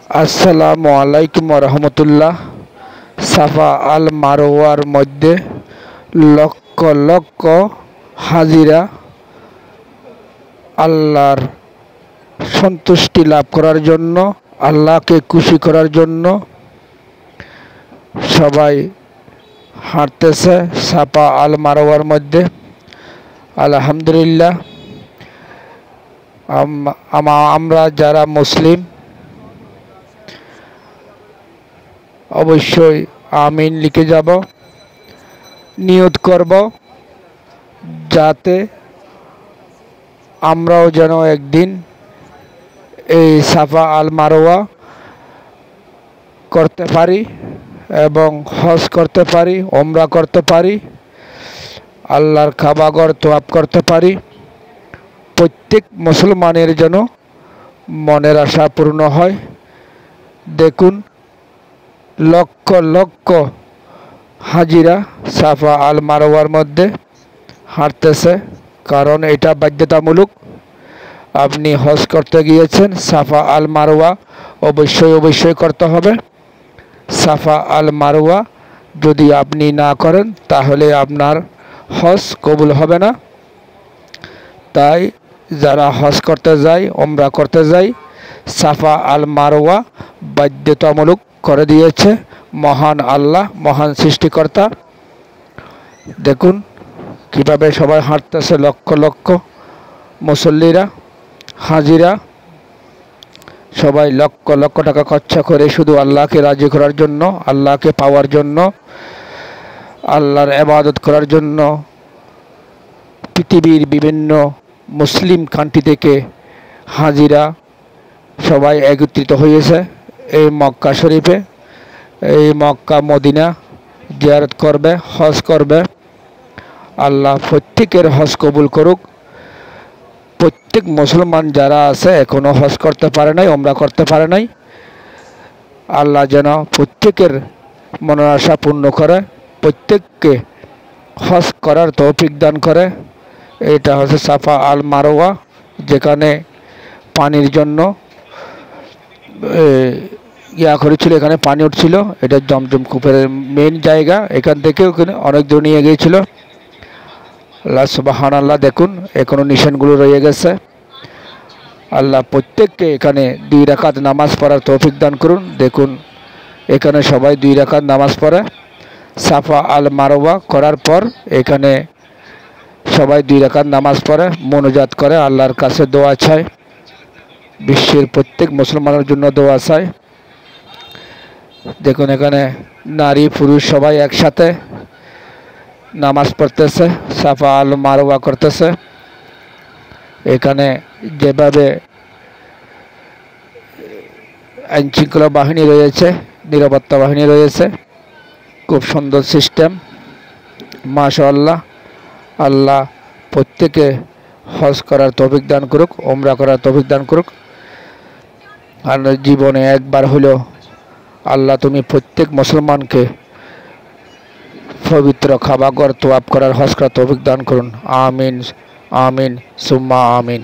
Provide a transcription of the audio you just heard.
আসসালামু আলাইকুম রহমতুল্লাহ। সাফা আল মারওয়ার মধ্যে লক্ষ লক্ষ হাজিরা আল্লাহর সন্তুষ্টি লাভ করার জন্য, আল্লাহকে খুশি করার জন্য সবাই হাঁটতেছে সাফা আল মারওয়ার মধ্যে। আলহামদুলিল্লাহ, আমরা যারা মুসলিম অবশ্যই আমিন লিখে যাব, নিয়ত করব যাতে আমরাও যেন একদিন এই সাফা আল মারওয়া করতে পারি এবং হজ করতে পারি, ওমরা করতে পারি, আল্লাহর কাবাঘর তওয়াফ করতে পারি। প্রত্যেক মুসলমানের যেন মনের আশা পূর্ণ হয়। দেখুন, লক্ষ লক্ষ হাজিরা সাফা আল মারওয়ার মধ্যে হাঁটতেছে, কারণ এটা বাধ্যতামূলক। আপনি হজ করতে গিয়েছেন, সাফা আল মারওয়া অবশ্যই করতে হবে। সাফা আল মারওয়া যদি আপনি না করেন তাহলে আপনার হজ কবুল হবে না। তাই যারা হজ করতে যায়, ওমরা করতে যায়, সাফা আল মারওয়া বাধ্যতামূলক করে দিয়েছে মহান আল্লাহ, মহান সৃষ্টিকর্তা। দেখুন কিভাবে সবাই হাঁটতেছে, লক্ষ লক্ষ মুসল্লিরা, হাজিরা, সবাই লক্ষ লক্ষ টাকা খরচা করে শুধু আল্লাহকে রাজি করার জন্য, আল্লাহকে পাওয়ার জন্য, আল্লাহর ইবাদত করার জন্য। পৃথিবীর বিভিন্ন মুসলিম কান্ট্রি থেকে হাজিরা সবাই একত্রিত হয়েছে এই মক্কা শরীফে, এই মক্কা মদিনা জিয়ারত করবে, হজ করবে। আল্লাহ প্রত্যেকের হজ কবুল করুক। প্রত্যেক মুসলমান যারা আছে এখনও হজ করতে পারে নাই, ওমরা করতে পারে নাই, আল্লাহ যেন প্রত্যেকের মনের আশা পূর্ণ করে, প্রত্যেককে হজ করার তৌফিক দান করে। এটা হচ্ছে সাফা আল মারওয়া, যেখানে পানির জন্য করেছিল, এখানে পানি উঠছিল। এটা জমজম কূপের মেন জায়গা, এখান থেকে ওখানে অনেক দূর নিয়ে গিয়েছিল। আল্লাহ সুবহানাল্লাহ, দেখুন এখনো নিশানগুলো রয়ে গেছে। আল্লাহ প্রত্যেককে এখানে 2 রাকাত নামাজ পড়ার তৌফিক দান করুন। দেখুন এখানে সবাই 2 রাকাত নামাজ পড়ে। সাফা আল মারওয়া করার পর এখানে সবাই 2 রাকাত নামাজ পড়ে, মোনাজাত করে, আল্লাহর কাছে দোয়া চায়, বিশ্বের প্রত্যেক মুসলমানের জন্য দোয়া চায়। দেখুন এখানে নারী পুরুষ সবাই একসাথে নামাজ পড়তেছে, সাফা আল মারওয়া করতেছে। এখানে যেভাবে আইনশৃঙ্খলা বাহিনী রয়েছে, নিরাপত্তা বাহিনী রয়েছে, খুব সুন্দর সিস্টেম, মাশাআল্লাহ। আল্লাহ প্রত্যেকে হজ করার তৌফিক দান করুক, ওমরা করার তৌফিক দান করুক। আর জীবনে একবার হলেও আল্লাহ তুমি প্রত্যেক মুসলমানকে পবিত্র কাবাঘর তওয়াফ করার, হজ করার তৌফিক দান করুন। আমিন, আমিন, সুম্মা আমিন।